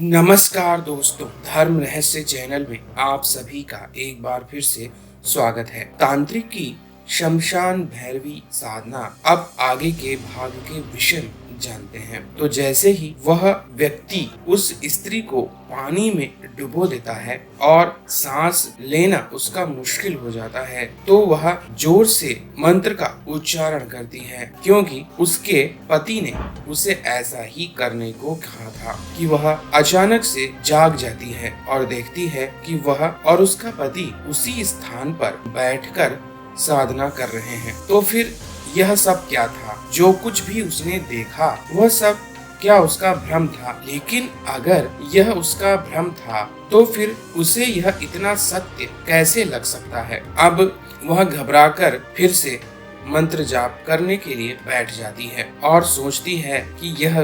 नमस्कार दोस्तों, धर्म रहस्य चैनल में आप सभी का एक बार फिर से स्वागत है। तांत्रिक की शमशान भैरवी साधना। अब आगे के भाग के विषय जानते हैं। तो जैसे ही वह व्यक्ति उस स्त्री को पानी में डुबो देता है और सांस लेना उसका मुश्किल हो जाता है, तो वह जोर से मंत्र का उच्चारण करती है, क्योंकि उसके पति ने उसे ऐसा ही करने को कहा था। कि वह अचानक से जाग जाती है और देखती है कि वह और उसका पति उसी स्थान पर बैठकर साधना कर रहे हैं। तो फिर यह सब क्या था? जो कुछ भी उसने देखा वह सब क्या उसका भ्रम था? लेकिन अगर यह उसका भ्रम था तो फिर उसे यह इतना सत्य कैसे लग सकता है? अब वह घबराकर फिर से मंत्र जाप करने के लिए बैठ जाती है और सोचती है कि यह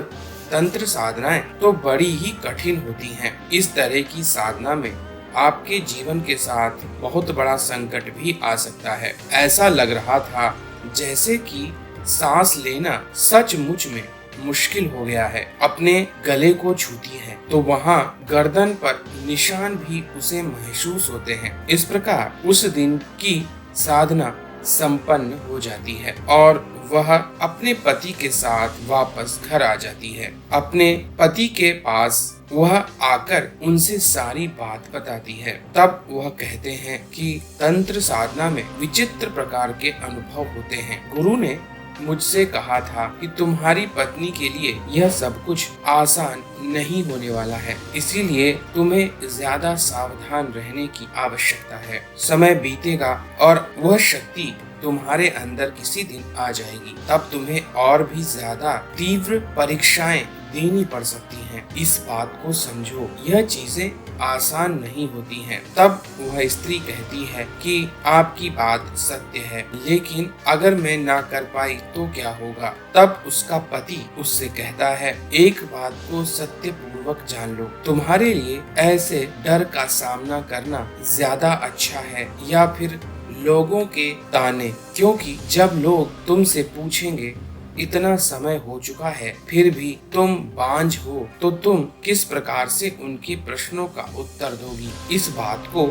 तंत्र साधनाएं तो बड़ी ही कठिन होती हैं। इस तरह की साधना में आपके जीवन के साथ बहुत बड़ा संकट भी आ सकता है। ऐसा लग रहा था जैसे कि सांस लेना सचमुच में मुश्किल हो गया है। अपने गले को छूती है तो वहाँ गर्दन पर निशान भी उसे महसूस होते हैं। इस प्रकार उस दिन की साधना संपन्न हो जाती है और वह अपने पति के साथ वापस घर आ जाती है। अपने पति के पास वह आकर उनसे सारी बात बताती है। तब वह कहते हैं कि तंत्र साधना में विचित्र प्रकार के अनुभव होते हैं। गुरु ने मुझसे कहा था कि तुम्हारी पत्नी के लिए यह सब कुछ आसान नहीं होने वाला है, इसीलिए तुम्हें ज्यादा सावधान रहने की आवश्यकता है। समय बीतेगा और वह शक्ति तुम्हारे अंदर किसी दिन आ जाएगी, तब तुम्हें और भी ज्यादा तीव्र परीक्षाएं देनी पड़ सकती हैं। इस बात को समझो, यह चीजें आसान नहीं होती हैं। तब वह स्त्री कहती है कि आपकी बात सत्य है, लेकिन अगर मैं ना कर पाई तो क्या होगा? तब उसका पति उससे कहता है, एक बात को सत्य पूर्वक जान लो, तुम्हारे लिए ऐसे डर का सामना करना ज्यादा अच्छा है या फिर लोगों के ताने? क्योंकि जब लोग तुमसे पूछेंगे इतना समय हो चुका है फिर भी तुम बांझ हो, तो तुम किस प्रकार से उनके प्रश्नों का उत्तर दोगी? इस बात को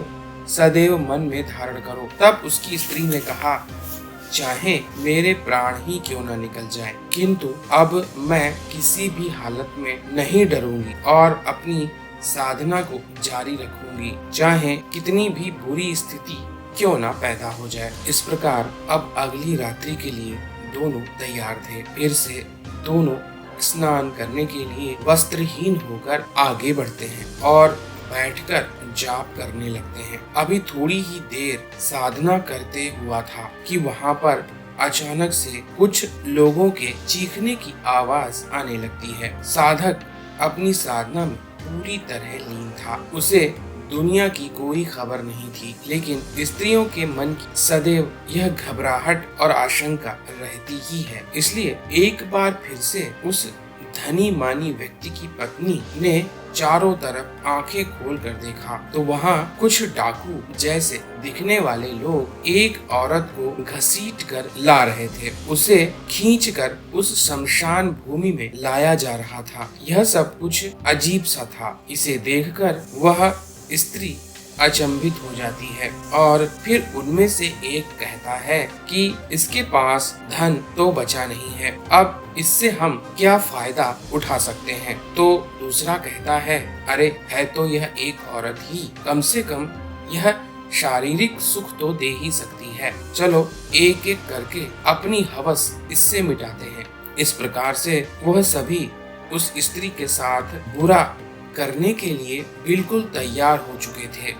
सदैव मन में धारण करो। तब उसकी स्त्री ने कहा, चाहे मेरे प्राण ही क्यों न निकल जाए, किंतु अब मैं किसी भी हालत में नहीं डरूंगी और अपनी साधना को जारी रखूंगी, चाहे कितनी भी बुरी स्थिति क्यों ना पैदा हो जाए। इस प्रकार अब अगली रात्रि के लिए दोनों तैयार थे। फिर से दोनों स्नान करने के लिए वस्त्रहीन होकर आगे बढ़ते हैं और बैठकर जाप करने लगते हैं। अभी थोड़ी ही देर साधना करते हुआ था कि वहाँ पर अचानक से कुछ लोगों के चीखने की आवाज आने लगती है। साधक अपनी साधना में पूरी तरह लीन था। उसे दुनिया की कोई खबर नहीं थी, लेकिन स्त्रियों के मन की सदैव यह घबराहट और आशंका रहती ही है। इसलिए एक बार फिर से उस धनी मानी व्यक्ति की पत्नी ने चारों तरफ आंखें खोल कर देखा तो वहाँ कुछ डाकू जैसे दिखने वाले लोग एक औरत को घसीट कर ला रहे थे। उसे खींचकर उस शमशान भूमि में लाया जा रहा था। यह सब कुछ अजीब सा था। इसे देखकर वह स्त्री अचंभित हो जाती है और फिर उनमें से एक कहता है कि इसके पास धन तो बचा नहीं है, अब इससे हम क्या फायदा उठा सकते हैं? तो दूसरा कहता है, अरे है तो यह एक औरत ही, कम से कम यह शारीरिक सुख तो दे ही सकती है। चलो एक एक करके अपनी हवस इससे मिटाते हैं। इस प्रकार से वह सभी उस स्त्री के साथ बुरा करने के लिए बिल्कुल तैयार हो चुके थे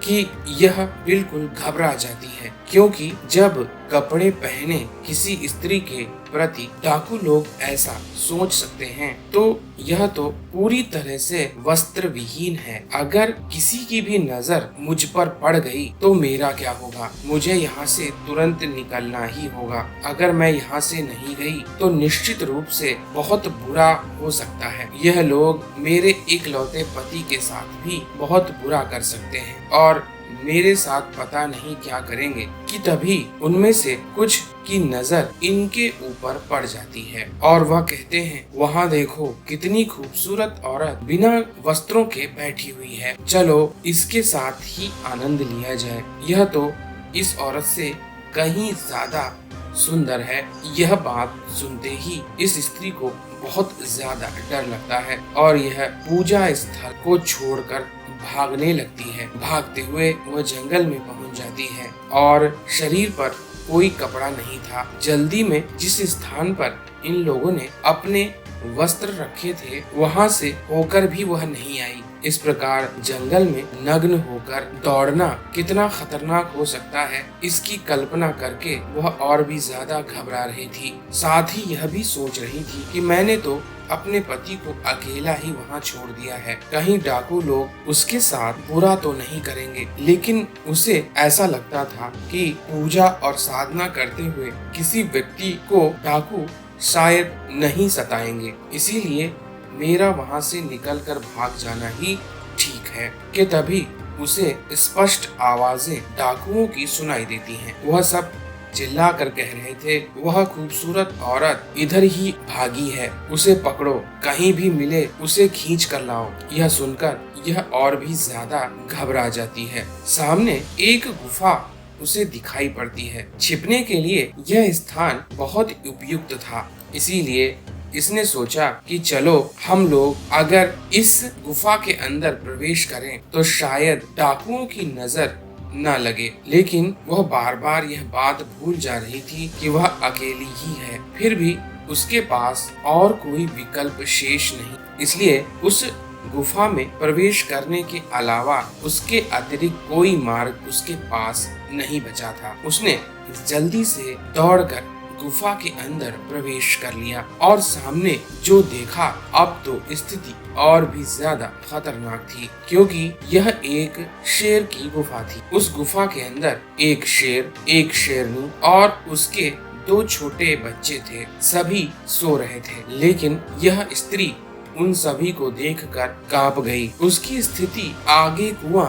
कि यह बिल्कुल घबरा जाती है, क्योंकि जब कपड़े पहने किसी स्त्री के प्रति डाकू लोग ऐसा सोच सकते हैं तो यह तो पूरी तरह से वस्त्र विहीन है। अगर किसी की भी नजर मुझ पर पड़ गई तो मेरा क्या होगा? मुझे यहाँ से तुरंत निकलना ही होगा। अगर मैं यहाँ से नहीं गई तो निश्चित रूप से बहुत बुरा हो सकता है। यह लोग मेरे इकलौते पति के साथ भी बहुत बुरा कर सकते हैं और मेरे साथ पता नहीं क्या करेंगे कि तभी उनमें से कुछ की नजर इनके ऊपर पड़ जाती है और वह कहते हैं, वहाँ देखो कितनी खूबसूरत औरत बिना वस्त्रों के बैठी हुई है, चलो इसके साथ ही आनंद लिया जाए। यह तो इस औरत से कहीं ज्यादा सुंदर है। यह बात सुनते ही इस स्त्री को बहुत ज्यादा डर लगता है और यह पूजा स्थल को छोड़कर भागने लगती है। भागते हुए वह जंगल में पहुंच जाती है और शरीर पर कोई कपड़ा नहीं था। जल्दी में जिस स्थान पर इन लोगों ने अपने वस्त्र रखे थे वहां से होकर भी वह नहीं आई। इस प्रकार जंगल में नग्न होकर दौड़ना कितना खतरनाक हो सकता है, इसकी कल्पना करके वह और भी ज्यादा घबरा रही थी। साथ ही यह भी सोच रही थी कि मैंने तो अपने पति को अकेला ही वहाँ छोड़ दिया है, कहीं डाकू लोग उसके साथ बुरा तो नहीं करेंगे। लेकिन उसे ऐसा लगता था कि पूजा और साधना करते हुए किसी व्यक्ति को डाकू शायद नहीं सताएंगे, इसीलिए मेरा वहाँ से निकलकर भाग जाना ही ठीक है। कि तभी उसे स्पष्ट आवाजें डाकुओं की सुनाई देती हैं। वह सब चिल्ला कर कह रहे थे, वह खूबसूरत औरत इधर ही भागी है, उसे पकड़ो, कहीं भी मिले उसे खींच कर लाओ। यह सुनकर यह और भी ज्यादा घबरा जाती है। सामने एक गुफा उसे दिखाई पड़ती है। छिपने के लिए यह स्थान बहुत उपयुक्त था, इसीलिए इसने सोचा कि चलो हम लोग अगर इस गुफा के अंदर प्रवेश करें तो शायद डाकुओं की नजर न लगे। लेकिन वह बार बार यह बात भूल जा रही थी कि वह अकेली ही है, फिर भी उसके पास और कोई विकल्प शेष नहीं, इसलिए उस गुफा में प्रवेश करने के अलावा उसके अतिरिक्त कोई मार्ग उसके पास नहीं बचा था। उसने जल्दी से दौड़कर गुफा के अंदर प्रवेश कर लिया और सामने जो देखा, अब तो स्थिति और भी ज्यादा खतरनाक थी, क्योंकि यह एक शेर की गुफा थी। उस गुफा के अंदर एक शेर, एक शेरनी और उसके दो छोटे बच्चे थे। सभी सो रहे थे, लेकिन यह स्त्री उन सभी को देखकर कांप गई। उसकी स्थिति आगे कुआं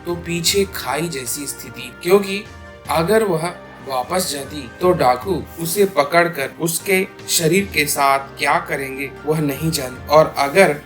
तो पीछे खाई जैसी स्थिति, क्योंकि अगर वह वापस जाती तो डाकू उसे पकड़कर उसके शरीर के साथ क्या करेंगे वह नहीं जानती, और अगर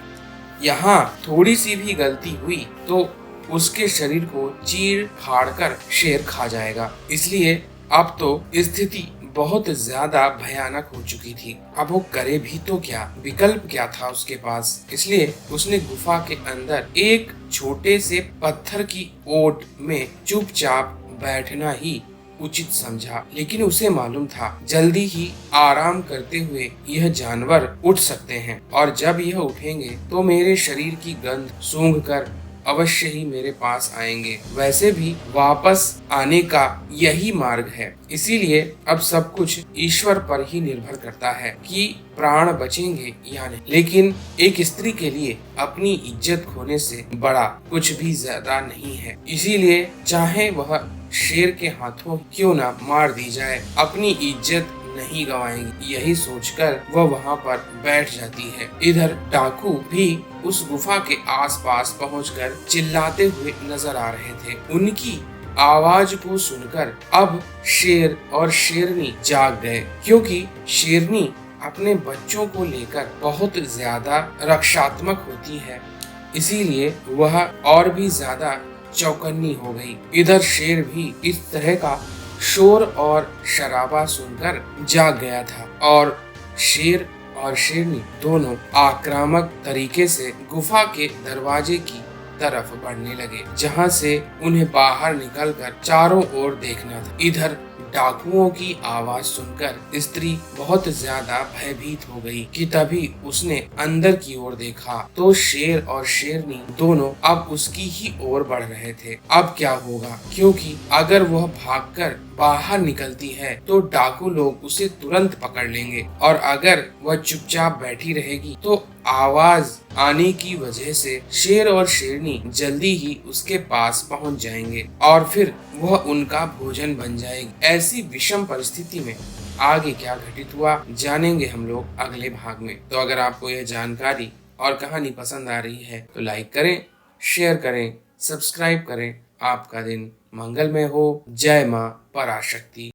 यहाँ थोड़ी सी भी गलती हुई तो उसके शरीर को चीर फाड़ कर शेर खा जाएगा। इसलिए अब तो स्थिति बहुत ज्यादा भयानक हो चुकी थी। अब वो करे भी तो क्या, विकल्प क्या था उसके पास। इसलिए उसने गुफा के अंदर एक छोटे से पत्थर की ओट में चुपचाप बैठना ही उचित समझा। लेकिन उसे मालूम था जल्दी ही आराम करते हुए यह जानवर उठ सकते हैं, और जब यह उठेंगे तो मेरे शरीर की गंध सूंघकर अवश्य ही मेरे पास आएंगे। वैसे भी वापस आने का यही मार्ग है, इसीलिए अब सब कुछ ईश्वर पर ही निर्भर करता है कि प्राण बचेंगे या नहीं। लेकिन एक स्त्री के लिए अपनी इज्जत खोने से बड़ा कुछ भी ज्यादा नहीं है, इसीलिए चाहे वह शेर के हाथों क्यों ना मार दी जाए, अपनी इज्जत नहीं गवाएंगी। यही सोचकर वह वहाँ पर बैठ जाती है। इधर डाकू भी उस गुफा के आसपास पहुंचकर चिल्लाते हुए नजर आ रहे थे। उनकी आवाज को सुनकर अब शेर और शेरनी जाग गए, क्योंकि शेरनी अपने बच्चों को लेकर बहुत ज्यादा रक्षात्मक होती है, इसीलिए वह और भी ज्यादा चौकन्नी हो गई। इधर शेर भी इस तरह का शोर और शराबा सुनकर जाग गया था और शेर और शेरनी दोनों आक्रामक तरीके से गुफा के दरवाजे की तरफ बढ़ने लगे, जहां से उन्हें बाहर निकलकर चारों ओर देखना था। इधर डाकुओं की आवाज सुनकर स्त्री बहुत ज्यादा भयभीत हो गई कि तभी उसने अंदर की ओर देखा तो शेर और शेरनी दोनों अब उसकी ही ओर बढ़ रहे थे। अब क्या होगा, क्योंकि अगर वह भागकर बाहर निकलती है तो डाकू लोग उसे तुरंत पकड़ लेंगे, और अगर वह चुपचाप बैठी रहेगी तो आवाज आने की वजह से शेर और शेरनी जल्दी ही उसके पास पहुंच जाएंगे और फिर वह उनका भोजन बन जाएगी। ऐसी विषम परिस्थिति में आगे क्या घटित हुआ जानेंगे हम लोग अगले भाग में। तो अगर आपको यह जानकारी और कहानी पसंद आ रही है तो लाइक करें, शेयर करें, सब्सक्राइब करें आपका दिन मंगलमय हो। जय मां पराशक्ति।